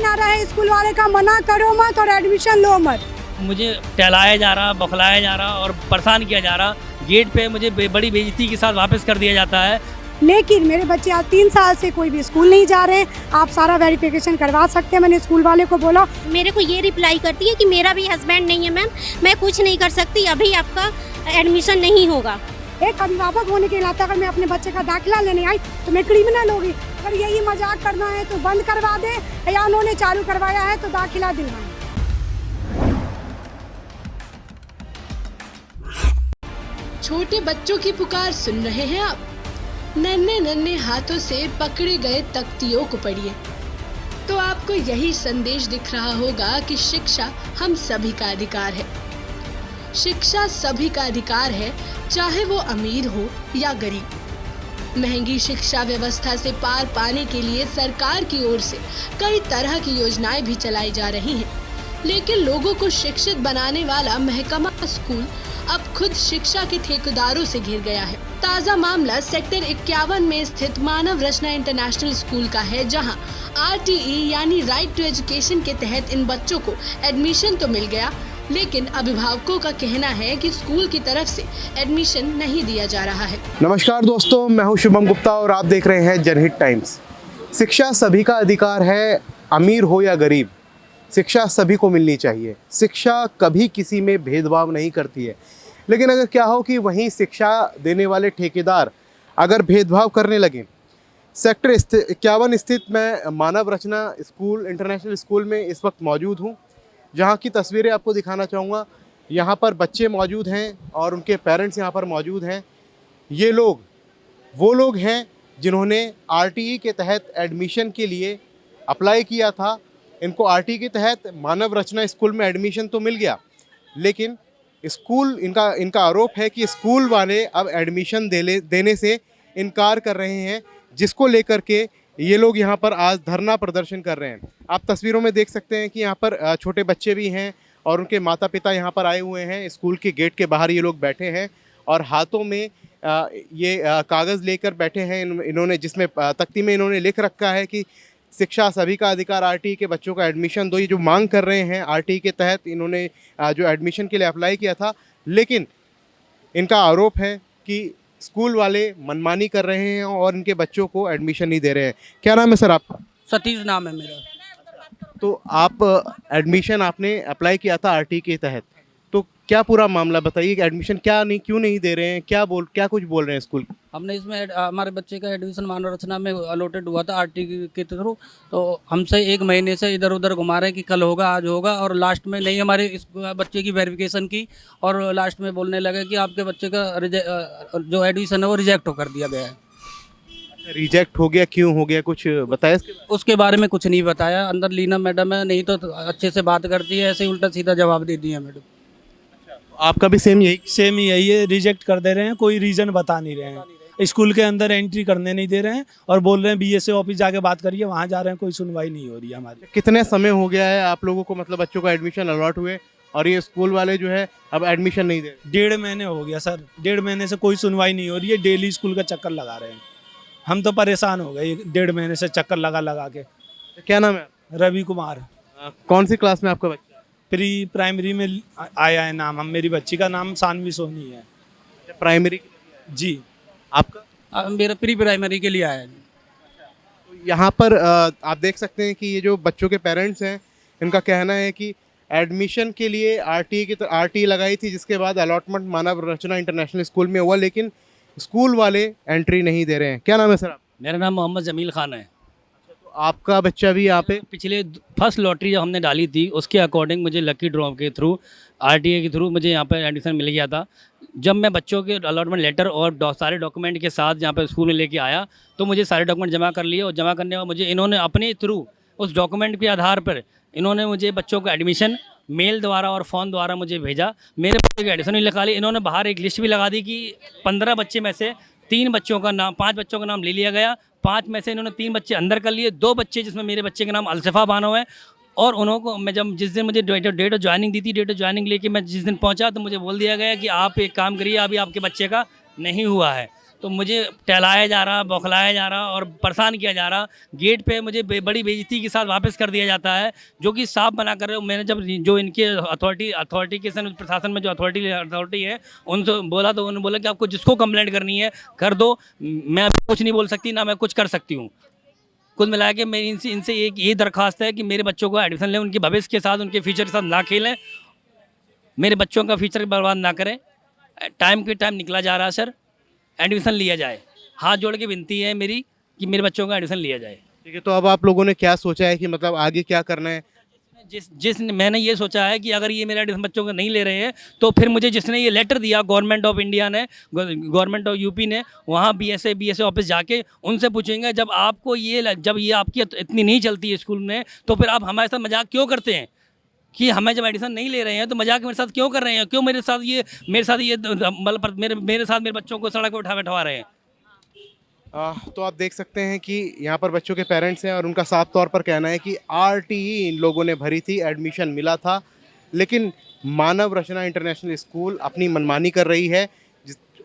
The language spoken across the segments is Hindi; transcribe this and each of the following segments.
आ रहा है स्कूल वाले का, मना करो मत और एडमिशन लो मत। मुझे टहलाया जा रहा, बौखलाया जा रहा और परेशान किया जा रहा। गेट पे मुझे बड़ी बेइज्जती के साथ वापस कर दिया जाता है। लेकिन मेरे बच्चे आज 3 साल से कोई भी स्कूल नहीं जा रहे। आप सारा वेरिफिकेशन करवा सकते हैं। मैंने स्कूल वाले को बोला, मेरे को ये रिप्लाई करती है कि मेरा भी हस्बैंड नहीं है मैम, मैं कुछ नहीं कर सकती, अभी आपका एडमिशन नहीं होगा। एक अभिभावक होने के नाते अगर मैं अपने बच्चे का दाखिला लेने आई तो मैं क्रिमिनल होगी। अगर यही मजाक करना है तो बंद करवा दे, या उन्होंने चालू करवाया है तो दाखिला दिलवाएं। छोटे बच्चों की पुकार सुन रहे हैं आप? नन्हे नन्हे हाथों से पकड़े गए तख्तियों को पढ़िए तो आपको यही संदेश दिख रहा होगा कि शिक्षा हम सभी का अधिकार है। शिक्षा सभी का अधिकार है, चाहे वो अमीर हो या गरीब। महंगी शिक्षा व्यवस्था से पार पाने के लिए सरकार की ओर से कई तरह की योजनाएं भी चलाई जा रही हैं, लेकिन लोगों को शिक्षित बनाने वाला महकमा स्कूल अब खुद शिक्षा के ठेकेदारों से घिर गया है। ताज़ा मामला सेक्टर 51 में स्थित मानव रचना इंटरनेशनल स्कूल का है, जहां RTE यानी राइट टू एजुकेशन के तहत इन बच्चों को एडमिशन तो मिल गया, लेकिन अभिभावकों का कहना है कि स्कूल की तरफ से एडमिशन नहीं दिया जा रहा है। नमस्कार दोस्तों, मैं हूं शुभम गुप्ता और आप देख रहे हैं जनहित टाइम्स। शिक्षा सभी का अधिकार है, अमीर हो या गरीब, शिक्षा सभी को मिलनी चाहिए। शिक्षा कभी किसी में भेदभाव नहीं करती है। लेकिन अगर क्या हो कि वहीं शिक्षा देने वाले ठेकेदार अगर भेदभाव करने लगें। सेक्टर 51 स्थित मैं मानव रचना स्कूल इंटरनेशनल स्कूल में इस वक्त मौजूद हूं, जहां की तस्वीरें आपको दिखाना चाहूँगा। यहां पर बच्चे मौजूद हैं और उनके पेरेंट्स यहां पर मौजूद हैं। ये लोग वो लोग हैं जिन्होंने RTE के तहत एडमिशन के लिए अप्लाई किया था। इनको RTE के तहत मानव रचना स्कूल में एडमिशन तो मिल गया, लेकिन स्कूल इनका आरोप है कि स्कूल वाले अब एडमिशन देने से इनकार कर रहे हैं, जिसको लेकर के ये लोग यहाँ पर आज धरना प्रदर्शन कर रहे हैं। आप तस्वीरों में देख सकते हैं कि यहाँ पर छोटे बच्चे भी हैं और उनके माता पिता यहाँ पर आए हुए हैं। स्कूल के गेट के बाहर ये लोग बैठे हैं और हाथों में ये कागज़ लेकर बैठे हैं इन्होंने, जिसमें तख्ती में इन्होंने लिख रखा है कि शिक्षा सभी का अधिकार, RTE के बच्चों का एडमिशन दो। ये जो मांग कर रहे हैं RTE के तहत इन्होंने जो एडमिशन के लिए अप्लाई किया था, लेकिन इनका आरोप है कि स्कूल वाले मनमानी कर रहे हैं और इनके बच्चों को एडमिशन नहीं दे रहे हैं। क्या नाम है सर आपका? सतीश नाम है मेरा। तो आप एडमिशन आपने अप्लाई किया था RTE के तहत, तो क्या पूरा मामला बताइए कि एडमिशन क्यों नहीं दे रहे हैं? क्या कुछ बोल रहे हैं स्कूल? हमने इसमें हमारे बच्चे का एडमिशन मानव रचना में अलॉटेड हुआ था RTE के थ्रू, तो हमसे 1 महीने से इधर उधर घुमा रहे हैं कि कल होगा, आज होगा, और लास्ट में नहीं हमारे इस बच्चे की वेरिफिकेशन की और लास्ट में बोलने लगे कि आपके बच्चे का जो एडमिशन है वो रिजेक्ट कर दिया गया है। रिजेक्ट हो गया? क्यों हो गया, कुछ बताया उसके बारे में कुछ नहीं बताया। अंदर लीना मैडम है, नहीं तो अच्छे से बात करती है, ऐसे ही उल्टा सीधा जवाब दे दिया मैडम। आपका भी सेम यही है, रिजेक्ट कर दे रहे हैं, कोई रीज़न बता नहीं रहे हैं। स्कूल के अंदर एंट्री करने नहीं दे रहे हैं और बोल रहे हैं BSA ऑफिस जाके बात करिए, वहाँ जा रहे हैं, कोई सुनवाई नहीं हो रही है हमारी। कितने समय हो गया है आप लोगों को, मतलब बच्चों को एडमिशन अलॉट हुए और ये स्कूल वाले जो है अब एडमिशन नहीं दे? 1.5 महीने हो गया सर, 1.5 महीने से कोई सुनवाई नहीं हो रही है। डेली स्कूल का चक्कर लगा रहे हैं, हम तो परेशान हो गए 1.5 महीने से चक्कर लगा के। क्या नाम है? रवि कुमार। कौन सी क्लास में आपका बच्चा? प्री प्राइमरी में आया है नाम। हम मेरी बच्ची का नाम सानवी सोनी है। प्राइमरी जी। आपका? मेरा प्री प्राइमरी के लिए आया है। तो यहाँ पर आप देख सकते हैं कि ये जो बच्चों के पेरेंट्स हैं, इनका कहना है कि एडमिशन के लिए RTE लगाई थी, जिसके बाद अलॉटमेंट मानव रचना इंटरनेशनल स्कूल में हुआ, लेकिन स्कूल वाले एंट्री नहीं दे रहे हैं। क्या नाम है सर आप? मेरा नाम मोहम्मद जमील खान है। तो आपका बच्चा भी यहाँ पे? पिछले फर्स्ट लॉटरी जब हमने डाली थी उसके अकॉर्डिंग मुझे लकी ड्रॉ के थ्रू RTE के थ्रू मुझे यहाँ पर एडमिशन मिल गया था। जब मैं बच्चों के अलॉटमेंट लेटर और सारे डॉक्यूमेंट के साथ यहाँ पर स्कूल में लेके आया तो मुझे सारे डॉक्यूमेंट जमा कर लिए और जमा करने के बाद मुझे इन्होंने अपने थ्रू उस डॉक्यूमेंट के आधार पर इन्होंने मुझे बच्चों को एडमिशन मेल द्वारा और फ़ोन द्वारा मुझे भेजा। मेरे बच्चे की एडमिशन नहीं लगा ली। इन्होंने बाहर एक लिस्ट भी लगा दी कि 15 बच्चे में से 5 बच्चों का नाम ले लिया गया। 5 में से इन्होंने 3 बच्चे अंदर कर लिए, 2 बच्चे जिसमें मेरे बच्चे का नाम अलसफ़ा बानो है। और उन्हों को मैं जिस दिन मुझे डेट ऑफ ज्वाइनिंग दी थी, डेट ऑफ ज्वाइनिंग लेके मैं जिस दिन पहुंचा तो मुझे बोल दिया गया कि आप एक काम करिए, अभी आपके बच्चे का नहीं हुआ है। तो मुझे टहलाया जा रहा, बौखलाया जा रहा और परेशान किया जा रहा। गेट पे मुझे बड़ी बेइज्जती के साथ वापस कर दिया जाता है, जो कि साफ मना कर रहे हो। मैंने जब जो इनके अथॉरिटी के प्रशासन में जो अथॉरिटी है उनसे बोला, तो उन्होंने बोला कि आपको जिसको कंप्लेंट करनी है कर दो, मैं अभी कुछ नहीं बोल सकती, ना मैं कुछ कर सकती हूँ। कुल मिला के मेरी इनसे एक ये दरख्वास्त है कि मेरे बच्चों को एडमिशन लें, उनके भविष्य के साथ, उनके फ्यूचर के साथ ना खेलें, मेरे बच्चों का फ्यूचर बर्बाद ना करें। टाइम के टाइम निकला जा रहा है सर, एडमिशन लिया जाए। हाथ जोड़ के विनती है मेरी कि मेरे बच्चों का एडमिशन लिया जाए। ठीक है, तो अब आप लोगों ने क्या सोचा है कि मतलब आगे क्या करना है? मैंने ये सोचा है कि अगर ये मेरे एडमिशन बच्चों को नहीं ले रहे हैं, तो फिर मुझे जिसने ये लेटर दिया गवर्नमेंट ऑफ इंडिया ने, गवर्नमेंट ऑफ यूपी ने, वहाँ बीएसए ऑफिस जाके उनसे पूछेंगे, जब ये आपकी इतनी नहीं चलती है स्कूल में, तो फिर आप हमारे साथ मजाक क्यों करते हैं कि हमें जब एडमिशन नहीं ले रहे हैं तो मजाक मेरे साथ क्यों कर रहे हैं? क्यों मेरे साथ ये मतलब मेरे साथ मेरे बच्चों को सड़क पर बैठवा रहे हैं? तो आप देख सकते हैं कि यहाँ पर बच्चों के पेरेंट्स हैं और उनका साफ तौर पर कहना है कि आरटीई इन लोगों ने भरी थी, एडमिशन मिला था, लेकिन मानव रचना इंटरनेशनल स्कूल अपनी मनमानी कर रही है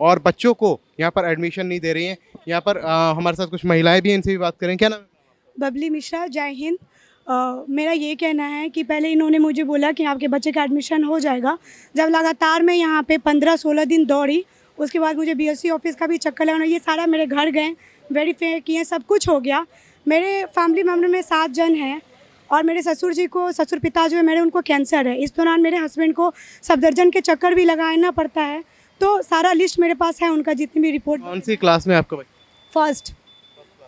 और बच्चों को यहाँ पर एडमिशन नहीं दे रही हैं। यहाँ पर हमारे साथ कुछ महिलाएं भी हैं, इनसे भी बात करें। क्या नाम? बबली मिश्रा, जय हिंद। मेरा ये कहना है कि पहले इन्होंने मुझे बोला कि आपके बच्चे का एडमिशन हो जाएगा। जब लगातार मैं यहाँ पे 15-16 दिन दौड़ी, उसके बाद मुझे बीएससी ऑफिस का भी चक्कर लगाना, ये सारा मेरे घर गए, वेरीफाई किए, सब कुछ हो गया। मेरे फैमिली मेम्बर में 7 जन हैं और मेरे ससुर जी को, ससुर पिता जो है मेरे, उनको कैंसर है। इस दौरान मेरे हस्बैंड को सफदरजंग के चक्कर भी लगाना पड़ता है। तो सारा लिस्ट मेरे पास है उनका, जितनी भी रिपोर्ट। कौन सी क्लास में आपका बच्चा?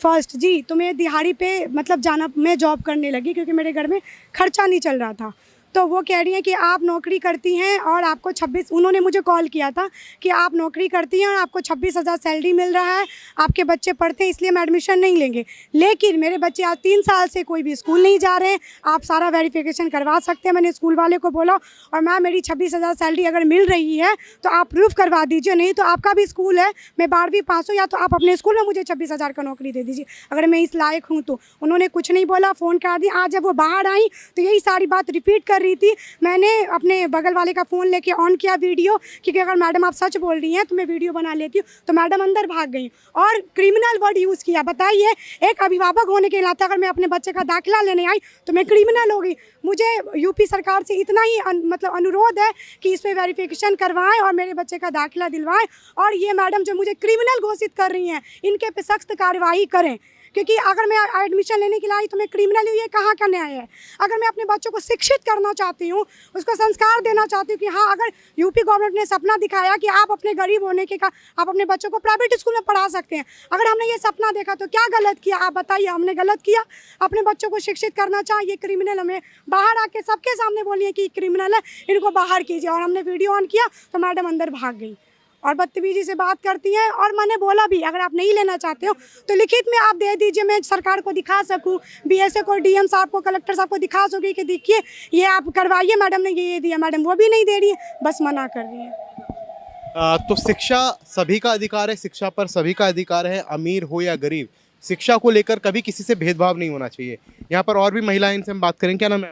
फर्स्ट जी। तो मैं दिहाड़ी पे मतलब जाना, मैं जॉब करने लगी क्योंकि मेरे घर में खर्चा नहीं चल रहा था। तो वो कह रही हैं कि आप नौकरी करती हैं और आपको 26, उन्होंने मुझे कॉल किया था कि आप नौकरी करती हैं और आपको 26,000 सैलरी मिल रहा है, आपके बच्चे पढ़ते हैं, इसलिए हम एडमिशन नहीं लेंगे। लेकिन मेरे बच्चे आज 3 साल से कोई भी स्कूल नहीं जा रहे हैं, आप सारा वेरिफिकेशन करवा सकते हैं। मैंने स्कूल वाले को बोला, और मैम मेरी 26,000 सैलरी अगर मिल रही है तो आप प्रूफ करवा दीजिए, नहीं तो आपका भी स्कूल है, मैं 12वीं पास हूँ, या तो आप अपने स्कूल में मुझे 26,000 का नौकरी दे दीजिए अगर मैं इस लायक हूँ तो। उन्होंने कुछ नहीं बोला, फ़ोन कर दी। आज जब वो बाहर आई तो यही सारी बात रिपीट कर रही थी। मैंने अपने बगल वाले का फ़ोन लेके ऑन किया वीडियो, क्योंकि अगर मैडम आप सच बोल रही हैं तो मैं वीडियो बना लेती हूँ। तो मैडम अंदर भाग गई और क्रिमिनल वर्ड यूज़ किया। बताइए, एक अभिभावक होने के नाते अगर मैं अपने बच्चे का दाखिला लेने आई तो मैं क्रिमिनल हो गई। मुझे यूपी सरकार से इतना ही मतलब अनुरोध है कि इस पर वेरिफिकेशन करवाएं और मेरे बच्चे का दाखिला दिलवाएं। और ये मैडम जो मुझे क्रिमिनल घोषित कर रही हैं, इनके पे सख्त कार्रवाई करें, क्योंकि अगर मैं एडमिशन लेने के लिए आई तो मैं क्रिमिनल हूँ, ये कहाँ का न्याय है? अगर मैं अपने बच्चों को शिक्षित करना चाहती हूँ, उसको संस्कार देना चाहती हूँ कि हाँ, अगर यूपी गवर्नमेंट ने सपना दिखाया कि आप अपने गरीब होने के का आप अपने बच्चों को प्राइवेट स्कूल में पढ़ा सकते हैं, अगर हमने ये सपना देखा तो क्या गलत किया? आप बताइए, हमने गलत किया? अपने बच्चों को शिक्षित करना चाहिए। क्रिमिनल हमें बाहर आके सबके सामने बोलिए कि क्रिमिनल है, इनको बाहर कीजिए। और हमने वीडियो ऑन किया तो मैडम अंदर भाग गई और बदतमीजी से बात करती हैं। और मैंने बोला भी, अगर आप नहीं लेना चाहते हो तो लिखित में आप दे दीजिए, मैं सरकार को दिखा सकूं, बीएसए को, डीएम साहब को, कलेक्टर साहब को दिखा सकूँ कि देखिए ये आप करवाइए, मैडम ने ये दिया। मैडम वो भी नहीं दे रही है, बस मना कर रही है। तो शिक्षा सभी का अधिकार है, शिक्षा पर सभी का अधिकार है, अमीर हो या गरीब, शिक्षा को लेकर कभी किसी से भेदभाव नहीं होना चाहिए। यहाँ पर और भी महिलाएं, इनसे हम बात करें। क्या नाम है?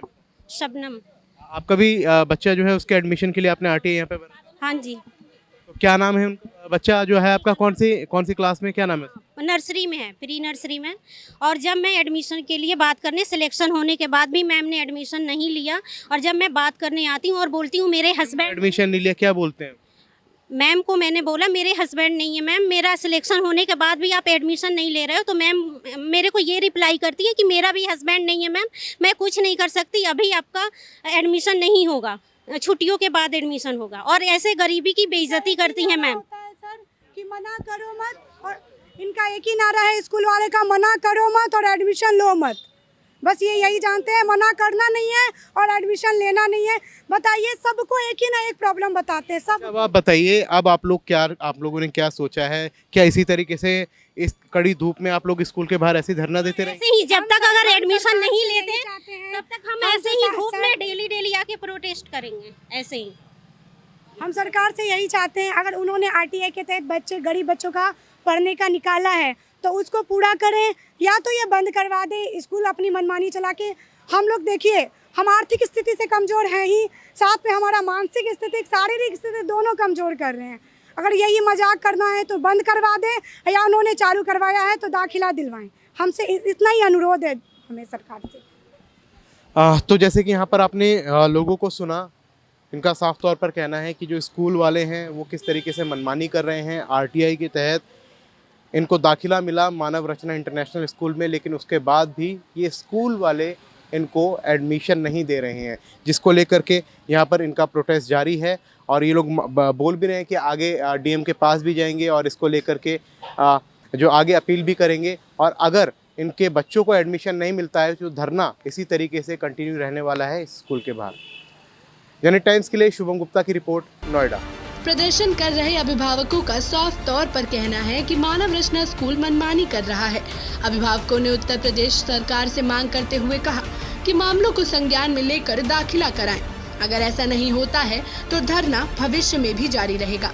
शबनम। आपका भी बच्चा जो है उसके एडमिशन के लिए आपने आरटीई यहाँ पे भरा? हाँ जी। क्या नाम है उनका? बच्चा जो है आपका कौन सी क्लास में, क्या नाम है? नर्सरी में है, प्री नर्सरी में। और जब मैं एडमिशन के लिए बात करने, सिलेक्शन होने के बाद भी मैम ने एडमिशन नहीं लिया। और जब मैं बात करने आती हूँ और बोलती हूँ मेरे हस्बैंड, एडमिशन नहीं लिया, क्या बोलते हैं? मैम को मैंने बोला मेरे हस्बैंड नहीं है मैम, मेरा सिलेक्शन होने के बाद भी आप एडमिशन नहीं ले रहे हो। तो मैम मेरे को ये रिप्लाई करती है कि मेरा भी हस्बैंड नहीं है मैम, मैं कुछ नहीं कर सकती, अभी आपका एडमिशन नहीं होगा, छुट्टियों के बाद एडमिशन होगा। और ऐसे गरीबी की बेइज्जती करती हैं मैम। सर कि मना करो मत, और इनका एक ही नारा है स्कूल वाले का, मना करो मत और एडमिशन लो मत। बस ये यही जानते हैं, मना करना नहीं है और एडमिशन लेना नहीं है। बताइए, सबको एक ही ना एक प्रॉब्लम बताते हैं सब। अब आप बताइए, अब आप लोगों ने क्या सोचा है? क्या इसी तरीके से इस कड़ी धूप में आप लोग स्कूल के बाहर ऐसे धरना देते रहे? ऐसे ही जब तक अगर एडमिशन नहीं लेते तब तक हम ऐसे ही धूप में डेली आके प्रोटेस्ट करेंगे, ऐसे ही। हम सरकार से यही चाहते हैं, अगर उन्होंने आरटीआई के तहत गरीब बच्चों का पढ़ने का निकाला है तो उसको पूरा करें, या तो ये बंद करवा दे स्कूल अपनी मनमानी चला के। हम लोग देखिए, हम आर्थिक स्थिति से कमज़ोर हैं ही, साथ में हमारा मानसिक स्थिति, शारीरिक स्थिति दोनों कमज़ोर कर रहे हैं। अगर यही मजाक करना है तो बंद करवा दें, या उन्होंने चालू करवाया है तो दाखिला दिलवाएं। हमसे इतना ही अनुरोध है हमें सरकार से। तो जैसे कि यहाँ पर आपने लोगों को सुना, इनका साफ तौर पर कहना है कि जो स्कूल वाले हैं वो किस तरीके से मनमानी कर रहे हैं। आरटीआई के तहत इनको दाखिला मिला मानव रचना इंटरनेशनल स्कूल में, लेकिन उसके बाद भी ये स्कूल वाले इनको एडमिशन नहीं दे रहे हैं, जिसको लेकर के यहाँ पर इनका प्रोटेस्ट जारी है। और ये लोग बोल भी रहे हैं कि आगे डीएम के पास भी जाएंगे और इसको लेकर के जो आगे अपील भी करेंगे। और अगर इनके बच्चों को एडमिशन नहीं मिलता है तो धरना इसी तरीके से कंटिन्यू रहने वाला है इस स्कूल के बाहर। जनहित टाइम्स के लिए शुभम गुप्ता की रिपोर्ट, नोएडा। प्रदर्शन कर रहे अभिभावकों का साफ तौर पर कहना है कि मानव रचना स्कूल मनमानी कर रहा है। अभिभावकों ने उत्तर प्रदेश सरकार से मांग करते हुए कहा कि मामलों को संज्ञान में लेकर दाखिला कराएं। अगर ऐसा नहीं होता है तो धरना भविष्य में भी जारी रहेगा।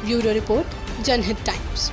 ब्यूरो रिपोर्ट, जनहित टाइम्स।